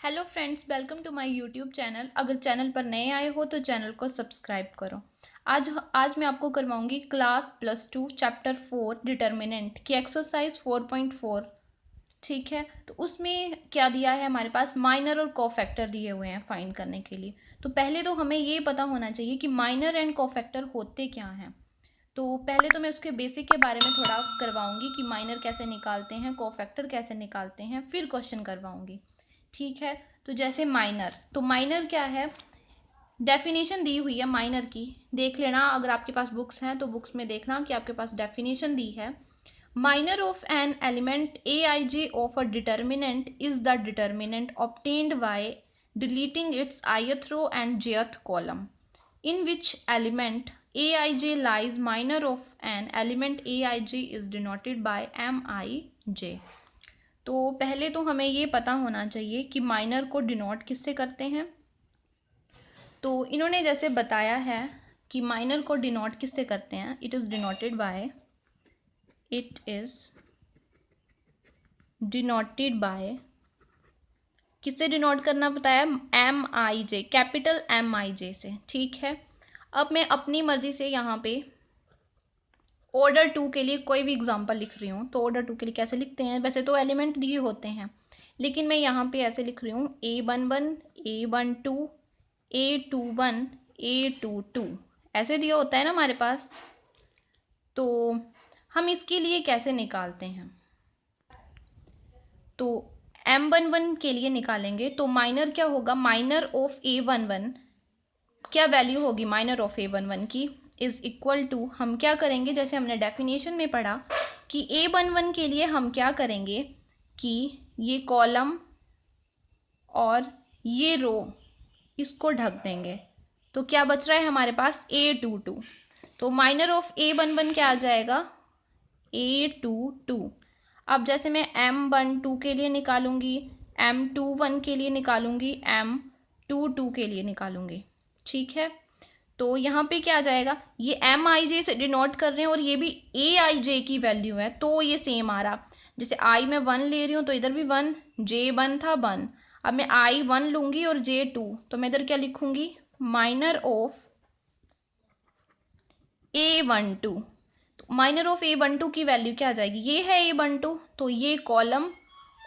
Hello friends, welcome to my YouTube channel. अगर channel पर नए आए हो तो चैनल को सब्सक्राइब करो। आज मैं आपको करवाऊंगी क्लास +2 चैप्टर 4 डिटर्मिनेंट की एक्सरसाइज 4.4। ठीक है, तो उसमें क्या दिया है हमारे पास, माइनर और कोफैक्टर दिए हुए हैं फाइंड करने के लिए। तो पहले तो हमें ये पता होना चाहिए कि माइनर एंड कोफैक्टर होते क्या हैं। तो पहले तो मैं उसके बेसिक के बारे में थोड़ा करवाऊंगी कि माइनर कैसे निकालते हैं, कोफैक्टर कैसे निकालते हैं, फिर क्वेश्चन करवाऊंगी। ठीक है, तो जैसे माइनर, तो माइनर क्या है, डेफिनेशन दी हुई है माइनर की, देख लेना। अगर आपके पास बुक्स हैं तो बुक्स में देखना कि आपके पास डेफिनेशन दी है। Minor of an element A I J of a determinant is the determinant obtained by deleting it's ith row and jth column in which element aij lies. Minor of an element aij is denoted by mij. तो पहले तो हमें ये पता होना चाहिए कि minor को डिनोट किससे करते हैं। तो इन्होंने जैसे बताया है कि माइनर को डिनोट किससे करते हैं, इट इज़ डिनोटेड बाय किससे डिनोट करना बताया, MIJ, कैपिटल MIJ से। ठीक है, अब मैं अपनी मर्जी से यहाँ पे ऑर्डर 2 के लिए कोई भी एग्जांपल लिख रही हूँ। तो ऑर्डर 2 के लिए कैसे लिखते हैं, वैसे तो एलिमेंट दिए होते हैं, लेकिन मैं यहाँ पे ऐसे लिख रही हूँ A11 A12 A21 A22, ऐसे दिया होता है ना हमारे पास। तो हम इसके लिए कैसे निकालते हैं, तो M11 के लिए निकालेंगे तो माइनर क्या होगा, माइनर ऑफ A11, क्या वैल्यू होगी माइनर ऑफ A11 की, इज इक्वल टू, हम क्या करेंगे जैसे हमने डेफिनेशन में पढ़ा कि A11 के लिए हम क्या करेंगे कि ये कॉलम और ये रो इसको ढक देंगे। तो क्या बच रहा है हमारे पास, A22। तो माइनर ऑफ A11 क्या आ जाएगा, A22। अब जैसे मैं M12 के लिए निकालूंगी, M21 के लिए निकालूंगी, M22 के लिए निकालूंगी। ठीक है, तो यहाँ पे क्या आ जाएगा, ये MIJ से डिनोट कर रहे हैं और ये भी AIJ की वैल्यू है, तो ये सेम आ रहा। जैसे I में 1 ले रही हूँ तो इधर भी 1, J1 था 1, अब मैं I1 लूंगी और J2, तो मैं इधर क्या लिखूंगी, माइनर ऑफ A12। तो माइनर ऑफ A12 की वैल्यू क्या आ जाएगी, ये है A12, तो ये कॉलम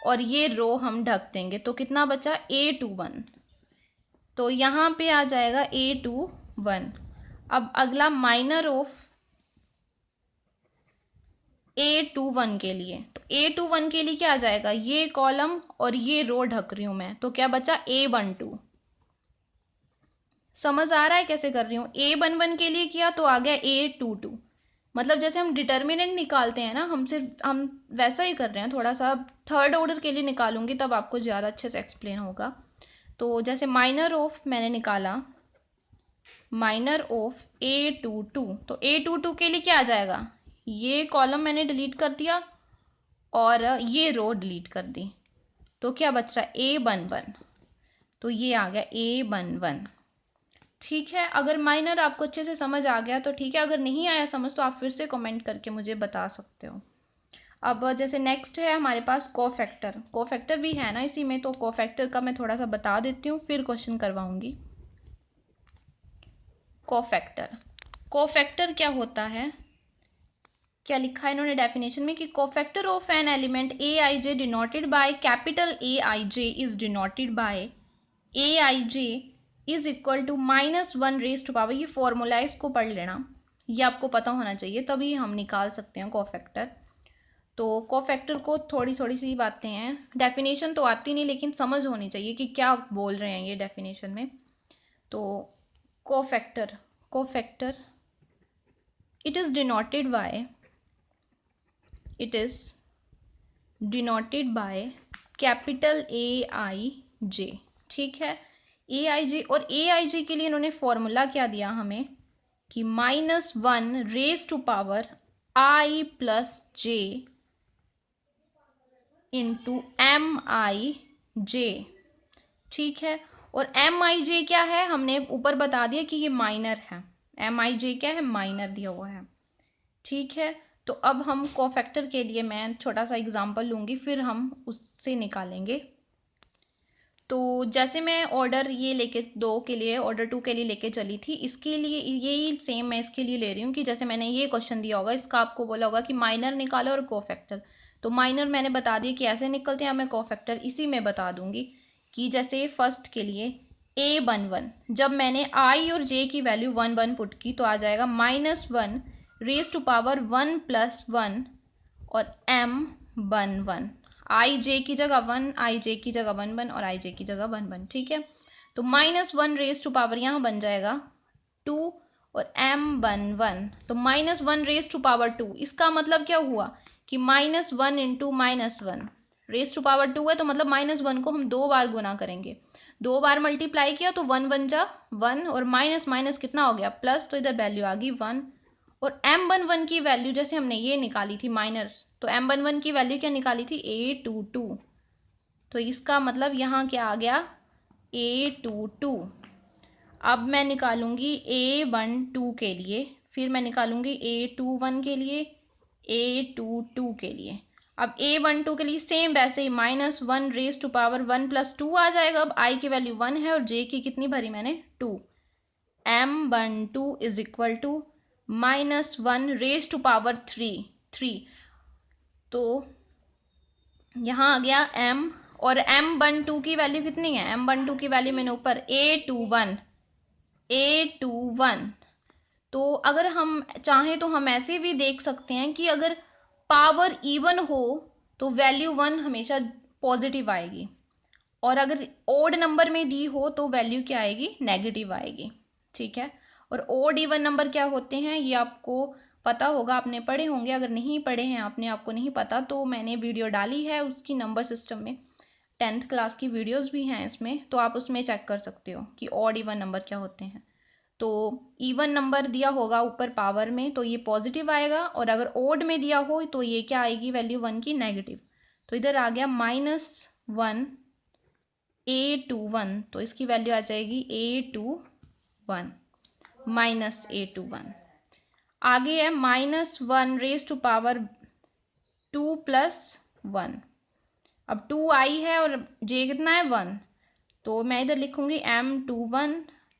और ये रो हम ढक देंगे, तो कितना बचा, A21। तो यहाँ पे आ जाएगा A21। अब अगला माइनर ऑफ A21 के लिए, तो A21 के लिए क्या आ जाएगा, ये कॉलम और ये रो ढक रही हूं मैं, तो क्या बचा, A12। समझ आ रहा है कैसे कर रही हूँ। A11 के लिए किया तो आ गया A22। मतलब जैसे हम डिटर्मिनेंट निकालते हैं ना, हम वैसा ही कर रहे हैं, थोड़ा सा थर्ड ऑर्डर के लिए निकालूंगी तब आपको ज़्यादा अच्छे से एक्सप्लेन होगा। तो जैसे माइनर ऑफ मैंने निकाला, माइनर ऑफ A22, तो A22 के लिए क्या आ जाएगा, ये कॉलम मैंने डिलीट कर दिया और ये रो डिलीट कर दी, तो क्या बच रहा है, A11। तो ये आ गया A11। ठीक है, अगर माइनर आपको अच्छे से समझ आ गया तो ठीक है, अगर नहीं आया समझ तो आप फिर से कमेंट करके मुझे बता सकते हो। अब जैसे नेक्स्ट है हमारे पास कोफैक्टर, कोफैक्टर भी है ना इसी में, तो कोफैक्टर का मैं थोड़ा सा बता देती हूँ फिर क्वेश्चन करवाऊंगी। कोफैक्टर, कोफैक्टर क्या होता है, क्या लिखा है इन्होंने डेफिनेशन में कि cofactor of an element A I J denoted by capital A I J is denoted by A I J is equal to -1 raise to power. ये फॉर्मूला है, इसको पढ़ लेना, ये आपको पता होना चाहिए, तभी हम निकाल सकते हैं कोफैक्टर। तो कोफैक्टर को थोड़ी थोड़ी सी बातें हैं, डेफिनेशन तो आती नहीं लेकिन समझ होनी चाहिए कि क्या बोल रहे हैं ये डेफिनेशन में। तो cofactor, cofactor it is denoted by, it is denoted by capital AIJ। ठीक है, AIJ, और AIJ के लिए इन्होंने फॉर्मूला क्या दिया हमें कि -1 raise to power I plus J into MIJ। ठीक है, और MIJ क्या है, हमने ऊपर बता दिया कि ये माइनर है, MIJ क्या है, माइनर दिया हुआ है। ठीक है, तो अब हम कोफैक्टर के लिए मैं छोटा सा एग्जांपल लूँगी फिर हम उससे निकालेंगे। तो जैसे मैं ऑर्डर ये लेके 2 के लिए, ऑर्डर 2 के लिए लेके चली थी, इसके लिए यही सेम मैं इसके लिए ले रही हूँ कि जैसे मैंने ये क्वेश्चन दिया होगा, इसका आपको बोला होगा कि माइनर निकालो और कोफैक्टर। तो माइनर मैंने बता दिया कि ऐसे निकलते हैं, मैं कोफैक्टर इसी में बता दूंगी कि जैसे फर्स्ट के लिए A11, जब मैंने I और J की वैल्यू 1 1 पुट की तो आ जाएगा -1 रेज टू पावर 1 + 1 और M11, आई जे की जगह 1, आई जे की जगह 1 1 और आई जे की जगह 1 1, ठीक है। तो -1 रेज टू पावर यहाँ बन जाएगा 2 और M11, तो -1 रेज टू पावर 2, इसका मतलब क्या हुआ कि -1 × -1 रेज टू पावर 2 है, तो मतलब -1 को हम 2 बार गुना करेंगे, 2 बार मल्टीप्लाई किया तो 1 1 जा 1 और माइनस माइनस कितना हो गया प्लस, तो इधर वैल्यू आ गई 1। और M11 की वैल्यू जैसे हमने ये निकाली थी माइनर, तो M11 की वैल्यू क्या निकाली थी A22, तो इसका मतलब यहाँ क्या आ गया A22। अब मैं निकालूंगी A12 के लिए, फिर मैं निकालूंगी A21 के लिए, A22 के लिए। अब A12 के लिए सेम वैसे ही -1 रेज टू पावर 1 + 2 आ जाएगा। अब I की वैल्यू 1 है और J की कितनी भरी मैंने 2, M12 = -1 रेज टू पावर 3, तो यहाँ आ गया M, और M12 की वैल्यू कितनी है, M12 की वैल्यू मैंने ऊपर A21, तो अगर हम चाहें तो हम ऐसे भी देख सकते हैं कि अगर पावर इवन हो तो वैल्यू 1 हमेशा पॉजिटिव आएगी, और अगर ओड नंबर में दी हो तो वैल्यू क्या आएगी, नेगेटिव आएगी, ठीक है। और ओड इवन नंबर क्या होते हैं ये आपको पता होगा, आपने पढ़े होंगे, अगर नहीं पढ़े हैं आपने, आपको नहीं पता तो मैंने वीडियो डाली है उसकी नंबर सिस्टम में, 10th क्लास की वीडियोस भी हैं इसमें, तो आप उसमें चेक कर सकते हो कि ऑड इवन नंबर क्या होते हैं। तो इवन नंबर दिया होगा ऊपर पावर में तो ये पॉजिटिव आएगा, और अगर ओड में दिया हो तो ये क्या आएगी वैल्यू 1 की नेगेटिव। तो इधर आ गया -1 A21, तो इसकी वैल्यू आ जाएगी A21 -A21। आगे है -1 रेज टू पावर 2 + 1, अब 2 आई है और J कितना है 1, तो मैं इधर लिखूंगी M21,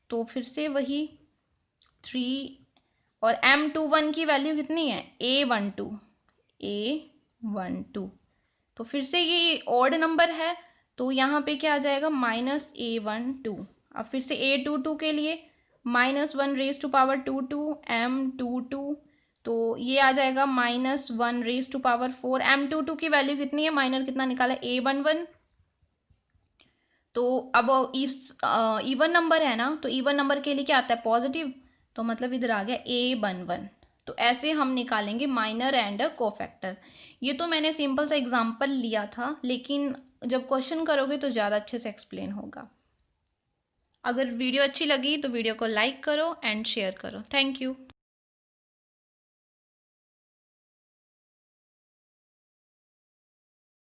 तो फिर से वही 3, और M21 की वैल्यू कितनी है A12, तो फिर से ये ऑड नंबर है तो यहाँ पे क्या आ जाएगा -A12। अब फिर से A22 के लिए -1 रेज टू पावर 2 M22, तो ये आ जाएगा -1 रेज टू पावर 4, M22 की वैल्यू कितनी है, माइनर कितना निकाला A11, तो अब इस इवन नंबर है ना, तो इवन नंबर के लिए क्या आता है पॉजिटिव, तो मतलब इधर आ गया A11। तो ऐसे हम निकालेंगे माइनर एंड कोफैक्टर। ये तो मैंने सिंपल सा एग्जांपल लिया था, लेकिन जब क्वेश्चन करोगे तो ज़्यादा अच्छे से एक्सप्लेन होगा। अगर वीडियो अच्छी लगी तो वीडियो को लाइक करो एंड शेयर करो। Thank you.